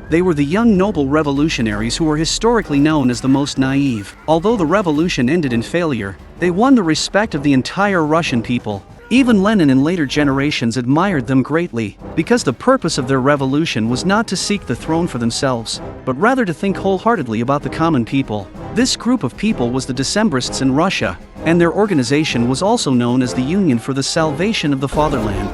They were the young noble revolutionaries who were historically known as the most naive. Although the revolution ended in failure, they won the respect of the entire Russian people. Even Lenin in later generations admired them greatly, because the purpose of their revolution was not to seek the throne for themselves, but rather to think wholeheartedly about the common people. This group of people was the Decembrists in Russia, and their organization was also known as the Union for the Salvation of the Fatherland.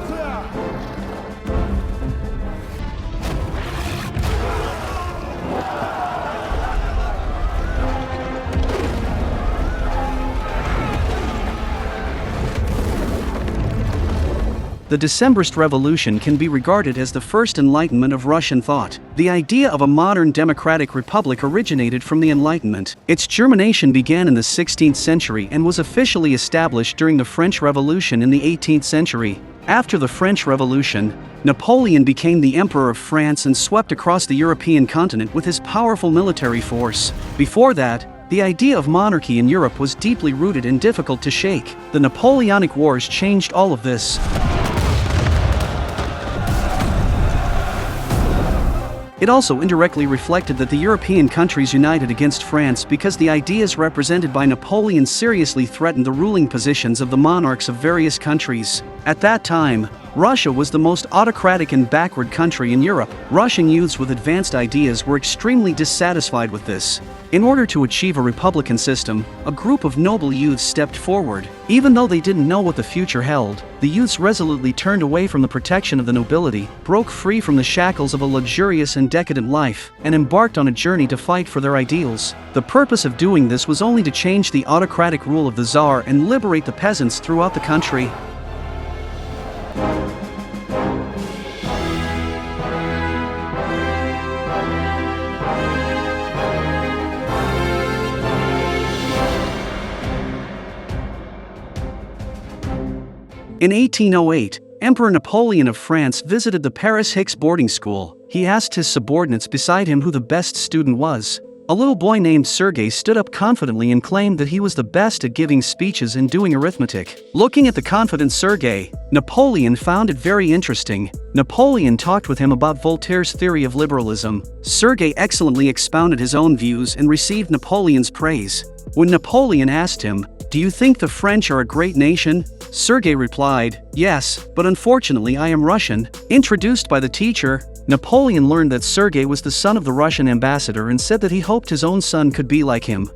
The Decembrist Revolution can be regarded as the first enlightenment of Russian thought. The idea of a modern democratic republic originated from the Enlightenment. Its germination began in the 16th century and was officially established during the French Revolution in the 18th century. After the French Revolution, Napoleon became the Emperor of France and swept across the European continent with his powerful military force. Before that, the idea of monarchy in Europe was deeply rooted and difficult to shake. The Napoleonic Wars changed all of this. It also indirectly reflected that the European countries united against France because the ideas represented by Napoleon seriously threatened the ruling positions of the monarchs of various countries. At that time, Russia was the most autocratic and backward country in Europe. Russian youths with advanced ideas were extremely dissatisfied with this. In order to achieve a republican system, a group of noble youths stepped forward. Even though they didn't know what the future held, the youths resolutely turned away from the protection of the nobility, broke free from the shackles of a luxurious and decadent life, and embarked on a journey to fight for their ideals. The purpose of doing this was only to change the autocratic rule of the Tsar and liberate the peasants throughout the country. In 1808, Emperor Napoleon of France visited the Paris Hicks boarding school. He asked his subordinates beside him who the best student was. A little boy named Sergei stood up confidently and claimed that he was the best at giving speeches and doing arithmetic. Looking at the confident Sergei, Napoleon found it very interesting. Napoleon talked with him about Voltaire's theory of liberalism. Sergei excellently expounded his own views and received Napoleon's praise. When Napoleon asked him, "Do you think the French are a great nation?" Sergei replied, "Yes, but unfortunately I am Russian." Introduced by the teacher, Napoleon learned that Sergei was the son of the Russian ambassador and said that he hoped his own son could be like him.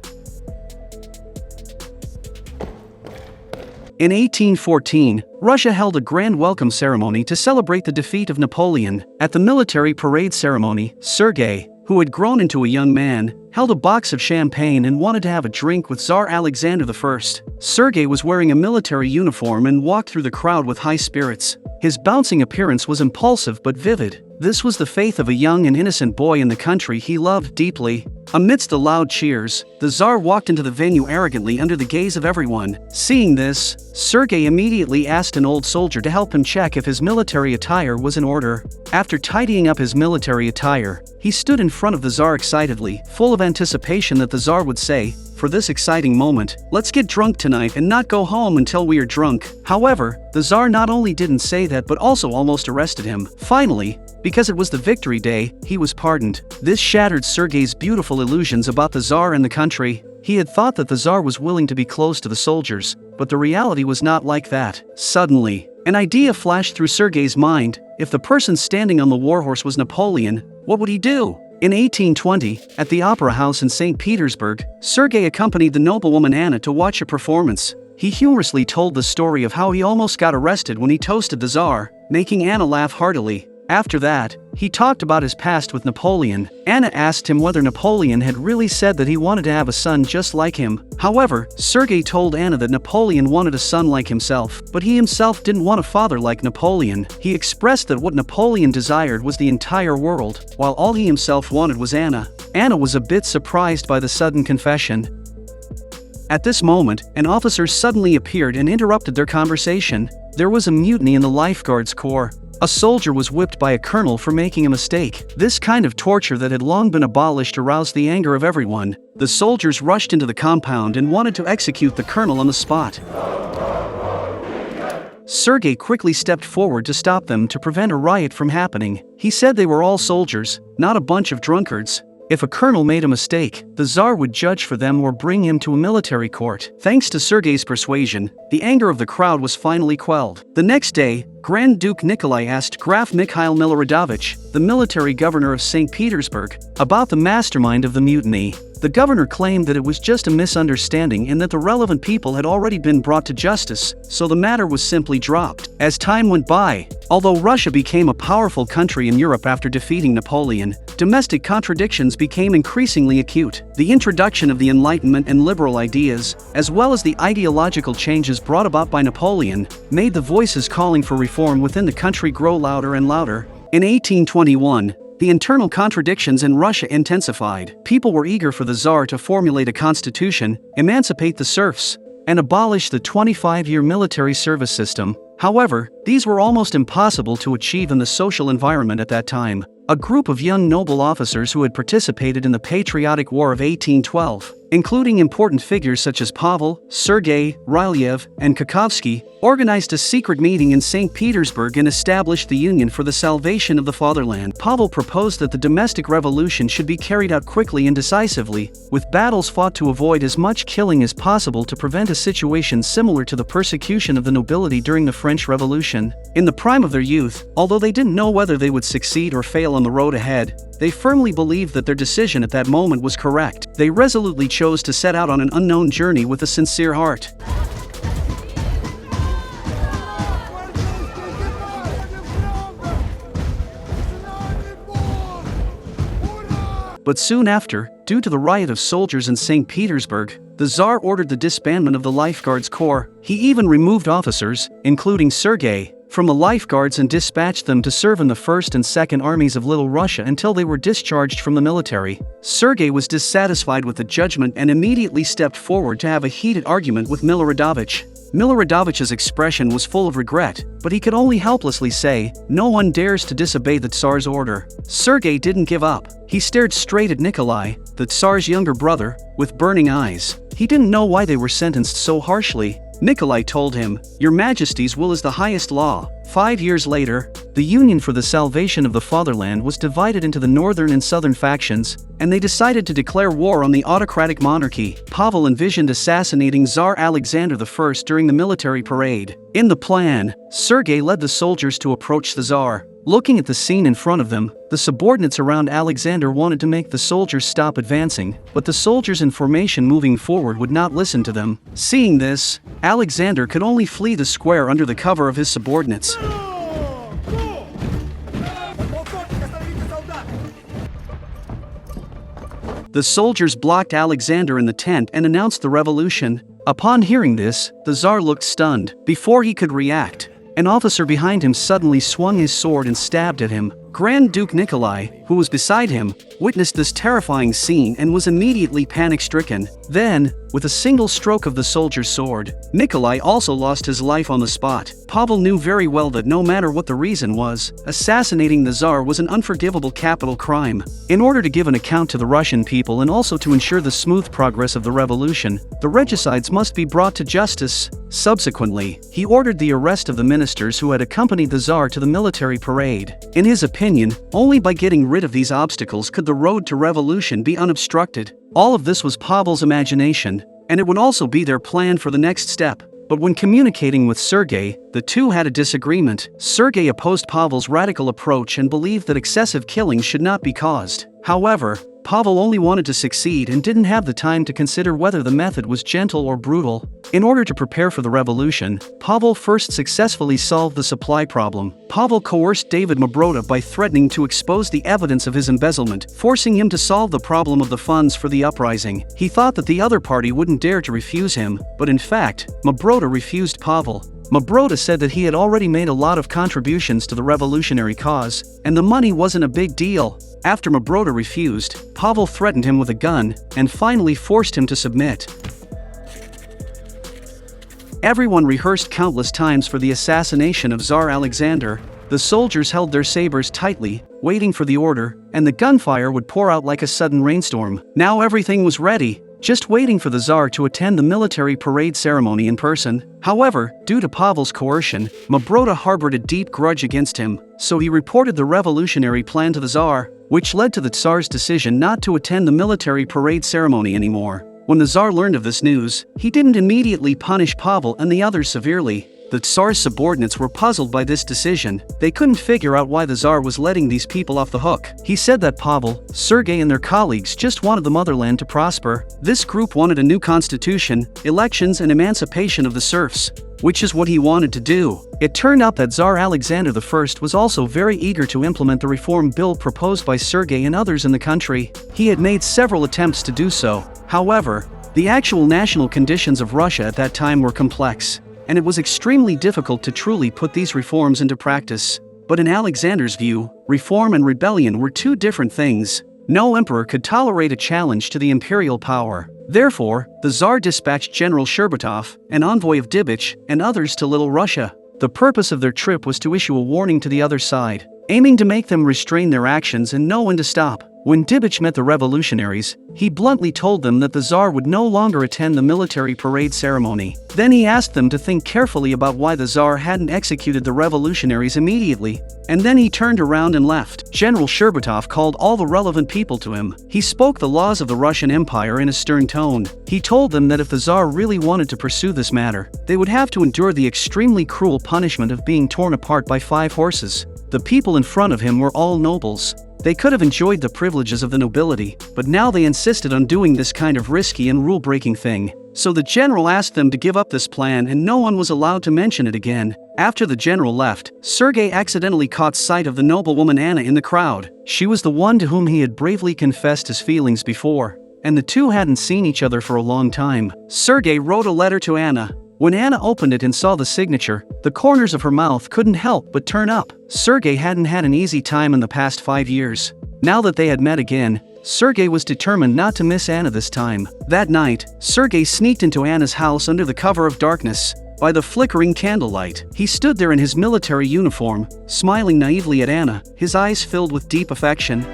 In 1814, Russia held a grand welcome ceremony to celebrate the defeat of Napoleon. At the military parade ceremony, Sergei, who had grown into a young man, held a box of champagne and wanted to have a drink with Tsar Alexander I. Sergei was wearing a military uniform and walked through the crowd with high spirits. His bouncing appearance was impulsive but vivid. This was the faith of a young and innocent boy in the country he loved deeply. Amidst the loud cheers, the Tsar walked into the venue arrogantly under the gaze of everyone. Seeing this, Sergei immediately asked an old soldier to help him check if his military attire was in order. After tidying up his military attire, he stood in front of the Tsar excitedly, full of anticipation that the Tsar would say, "For this exciting moment, let's get drunk tonight and not go home until we are drunk." However, the Tsar not only didn't say that but also almost arrested him. Finally, because it was the victory day, he was pardoned. This shattered Sergei's beautiful illusions about the Tsar and the country. He had thought that the Tsar was willing to be close to the soldiers, but the reality was not like that. Suddenly, an idea flashed through Sergei's mind. If the person standing on the warhorse was Napoleon, what would he do? In 1820, at the Opera House in St. Petersburg, Sergei accompanied the noblewoman Anna to watch a performance. He humorously told the story of how he almost got arrested when he toasted the Tsar, making Anna laugh heartily. After that, he talked about his past with Napoleon. Anna asked him whether Napoleon had really said that he wanted to have a son just like him. However, Sergei told Anna that Napoleon wanted a son like himself, but he himself didn't want a father like Napoleon. He expressed that what Napoleon desired was the entire world, while all he himself wanted was Anna. Anna was a bit surprised by the sudden confession. At this moment, an officer suddenly appeared and interrupted their conversation. There was a mutiny in the Lifeguards Corps. A soldier was whipped by a colonel for making a mistake. This kind of torture that had long been abolished aroused the anger of everyone. The soldiers rushed into the compound and wanted to execute the colonel on the spot. Sergei quickly stepped forward to stop them to prevent a riot from happening. He said they were all soldiers, not a bunch of drunkards. If a colonel made a mistake, the Tsar would judge for them or bring him to a military court. Thanks to Sergei's persuasion, the anger of the crowd was finally quelled. The next day, Grand Duke Nikolai asked Graf Mikhail Miloradovich, the military governor of St. Petersburg, about the mastermind of the mutiny. The governor claimed that it was just a misunderstanding and that the relevant people had already been brought to justice, so the matter was simply dropped. As time went by, although Russia became a powerful country in Europe after defeating Napoleon, domestic contradictions became increasingly acute. The introduction of the Enlightenment and liberal ideas, as well as the ideological changes brought about by Napoleon, made the voices calling for reform within the country grow louder and louder. In 1821, the internal contradictions in Russia intensified. People were eager for the Tsar to formulate a constitution, emancipate the serfs, and abolish the 25-year military service system. However, these were almost impossible to achieve in the social environment at that time. A group of young noble officers who had participated in the Patriotic War of 1812, including important figures such as Pavel, Sergei, Rylyev, and Kakovsky, organized a secret meeting in St. Petersburg and established the Union for the Salvation of the Fatherland. Pavel proposed that the domestic revolution should be carried out quickly and decisively, with battles fought to avoid as much killing as possible to prevent a situation similar to the persecution of the nobility during the French Revolution. In the prime of their youth, although they didn't know whether they would succeed or fail on the road ahead, they firmly believed that their decision at that moment was correct. They resolutely chose to set out on an unknown journey with a sincere heart. But soon after, due to the riot of soldiers in St. Petersburg, the Tsar ordered the disbandment of the Lifeguards Corps. He even removed officers, including Sergei, from the Lifeguards and dispatched them to serve in the First and Second Armies of Little Russia until they were discharged from the military. Sergei was dissatisfied with the judgment and immediately stepped forward to have a heated argument with Miloradovich. Miloradovich's expression was full of regret, but he could only helplessly say, "No one dares to disobey the Tsar's order." Sergei didn't give up. He stared straight at Nikolai, the Tsar's younger brother, with burning eyes. He didn't know why they were sentenced so harshly. Nikolai told him, "Your Majesty's will is the highest law." 5 years later, the Union for the Salvation of the Fatherland was divided into the northern and southern factions, and they decided to declare war on the autocratic monarchy. Pavel envisioned assassinating Tsar Alexander I during the military parade. In the plan, Sergei led the soldiers to approach the Tsar. Looking at the scene in front of them, the subordinates around Alexander wanted to make the soldiers stop advancing, but the soldiers in formation moving forward would not listen to them. Seeing this, Alexander could only flee the square under the cover of his subordinates. The soldiers blocked Alexander in the tent and announced the revolution. Upon hearing this, the Tsar looked stunned. Before he could react, an officer behind him suddenly swung his sword and stabbed at him. Grand Duke Nikolai, who was beside him, witnessed this terrifying scene and was immediately panic-stricken. Then, with a single stroke of the soldier's sword, Nikolai also lost his life on the spot. Pavel knew very well that no matter what the reason was, assassinating the Tsar was an unforgivable capital crime. In order to give an account to the Russian people and also to ensure the smooth progress of the revolution, the regicides must be brought to justice. Subsequently, he ordered the arrest of the ministers who had accompanied the Tsar to the military parade. In his opinion, only by getting rid of these obstacles could the road to revolution be unobstructed. All of this was Pavel's imagination, and it would also be their plan for the next step. But when communicating with Sergei, the two had a disagreement. Sergei opposed Pavel's radical approach and believed that excessive killing should not be caused. However, Pavel only wanted to succeed and didn't have the time to consider whether the method was gentle or brutal. In order to prepare for the revolution, Pavel first successfully solved the supply problem. Pavel coerced David Mabrota by threatening to expose the evidence of his embezzlement, forcing him to solve the problem of the funds for the uprising. He thought that the other party wouldn't dare to refuse him, but in fact, Mabrota refused Pavel. Mabrota said that he had already made a lot of contributions to the revolutionary cause, and the money wasn't a big deal. After Mabrota refused, Pavel threatened him with a gun, and finally forced him to submit. Everyone rehearsed countless times for the assassination of Tsar Alexander. The soldiers held their sabers tightly, waiting for the order, and the gunfire would pour out like a sudden rainstorm. Now everything was ready. just waiting for the Tsar to attend the military parade ceremony in person. However, due to Pavel's coercion, Mabrota harbored a deep grudge against him, so he reported the revolutionary plan to the Tsar, which led to the Tsar's decision not to attend the military parade ceremony anymore. When the Tsar learned of this news, he didn't immediately punish Pavel and the others severely. The Tsar's subordinates were puzzled by this decision. They couldn't figure out why the Tsar was letting these people off the hook. He said that Pavel, Sergei and their colleagues just wanted the motherland to prosper. This group wanted a new constitution, elections and emancipation of the serfs, which is what he wanted to do. It turned out that Tsar Alexander I was also very eager to implement the reform bill proposed by Sergei and others in the country. He had made several attempts to do so. However, the actual national conditions of Russia at that time were complex, and it was extremely difficult to truly put these reforms into practice. But in Alexander's view, reform and rebellion were two different things. No emperor could tolerate a challenge to the imperial power. Therefore, the Tsar dispatched General Sherbatov, an envoy of Dibich, and others to Little Russia. The purpose of their trip was to issue a warning to the other side, aiming to make them restrain their actions and know when to stop. When Dibich met the revolutionaries, he bluntly told them that the Tsar would no longer attend the military parade ceremony. Then he asked them to think carefully about why the Tsar hadn't executed the revolutionaries immediately, and then he turned around and left. General Sherbatov called all the relevant people to him. He spoke the laws of the Russian Empire in a stern tone. He told them that if the Tsar really wanted to pursue this matter, they would have to endure the extremely cruel punishment of being torn apart by 5 horses. The people in front of him were all nobles. They could have enjoyed the privileges of the nobility, but now they insisted on doing this kind of risky and rule-breaking thing. So the general asked them to give up this plan and no one was allowed to mention it again. After the general left, Sergei accidentally caught sight of the noblewoman Anna in the crowd. She was the one to whom he had bravely confessed his feelings before, and the two hadn't seen each other for a long time. Sergei wrote a letter to Anna. When Anna opened it and saw the signature, the corners of her mouth couldn't help but turn up. Sergei hadn't had an easy time in the past 5 years. Now that they had met again, Sergei was determined not to miss Anna this time. That night, Sergei sneaked into Anna's house under the cover of darkness. By the flickering candlelight, he stood there in his military uniform, smiling naively at Anna, his eyes filled with deep affection.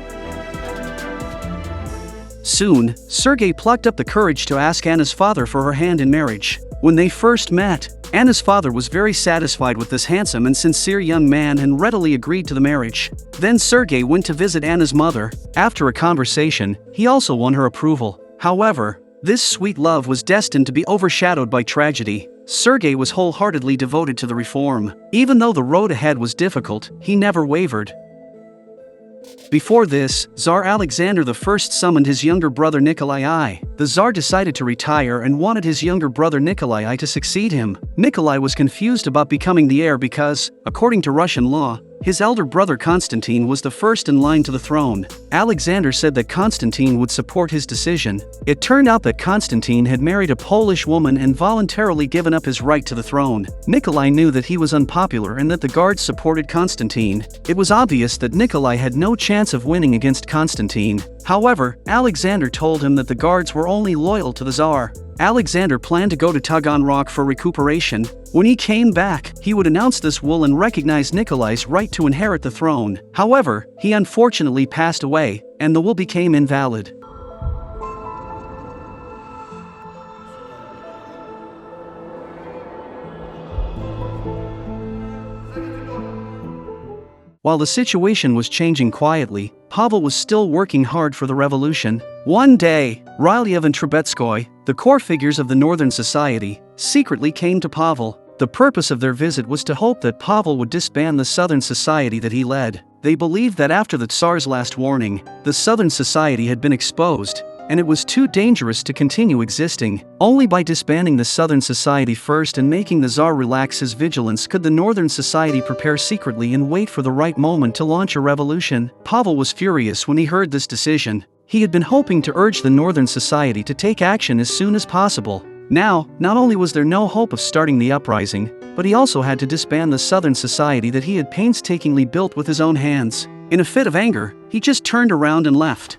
Soon, Sergei plucked up the courage to ask Anna's father for her hand in marriage. When they first met, Anna's father was very satisfied with this handsome and sincere young man and readily agreed to the marriage. Then Sergei went to visit Anna's mother. After a conversation, he also won her approval. However, this sweet love was destined to be overshadowed by tragedy. Sergei was wholeheartedly devoted to the reform. Even though the road ahead was difficult, he never wavered. Before this, Tsar Alexander I summoned his younger brother Nikolai I. The Tsar decided to retire and wanted his younger brother Nikolai I to succeed him. Nikolai was confused about becoming the heir because, according to Russian law, his elder brother Constantine was the first in line to the throne. Alexander said that Constantine would support his decision. It turned out that Constantine had married a Polish woman and voluntarily given up his right to the throne. Nikolai knew that he was unpopular and that the guards supported Constantine. It was obvious that Nikolai had no chance of winning against Constantine. However, Alexander told him that the guards were only loyal to the Tsar. Alexander planned to go to Taganrog for recuperation. When he came back, he would announce this will and recognize Nikolai's right to inherit the throne. However, he unfortunately passed away, and the will became invalid. While the situation was changing quietly, Pavel was still working hard for the revolution. One day, Rylyev and Trubetskoy, the core figures of the Northern Society, secretly came to Pavel. The purpose of their visit was to hope that Pavel would disband the Southern Society that he led. They believed that after the Tsar's last warning, the Southern Society had been exposed, and it was too dangerous to continue existing. Only by disbanding the Southern Society first and making the Tsar relax his vigilance could the Northern Society prepare secretly and wait for the right moment to launch a revolution. Pavel was furious when he heard this decision. He had been hoping to urge the Northern Society to take action as soon as possible. Now, not only was there no hope of starting the uprising, but he also had to disband the Southern Society that he had painstakingly built with his own hands. In a fit of anger, he just turned around and left.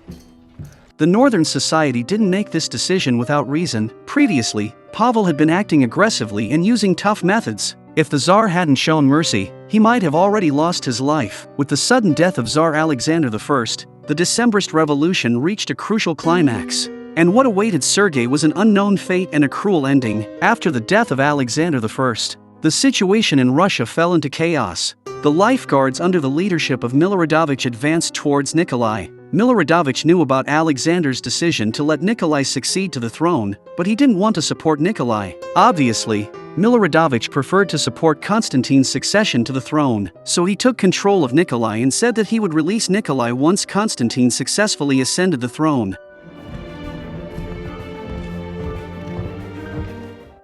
The Northern Society didn't make this decision without reason. Previously, Pavel had been acting aggressively and using tough methods. If the Tsar hadn't shown mercy, he might have already lost his life. With the sudden death of Tsar Alexander I, the Decembrist revolution reached a crucial climax. And what awaited Sergei was an unknown fate and a cruel ending. After the death of Alexander I, the situation in Russia fell into chaos. The lifeguards under the leadership of Miloradovich advanced towards Nikolai. Miloradovich knew about Alexander's decision to let Nikolai succeed to the throne, but he didn't want to support Nikolai. Obviously, Miloradovich preferred to support Constantine's succession to the throne, so he took control of Nikolai and said that he would release Nikolai once Constantine successfully ascended the throne.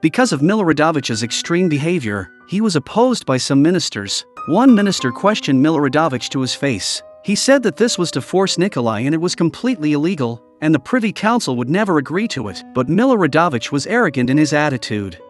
Because of Miloradovich's extreme behavior, he was opposed by some ministers. One minister questioned Miloradovich to his face. He said that this was to force Nikolai and it was completely illegal, and the Privy Council would never agree to it. But Miloradovich was arrogant in his attitude.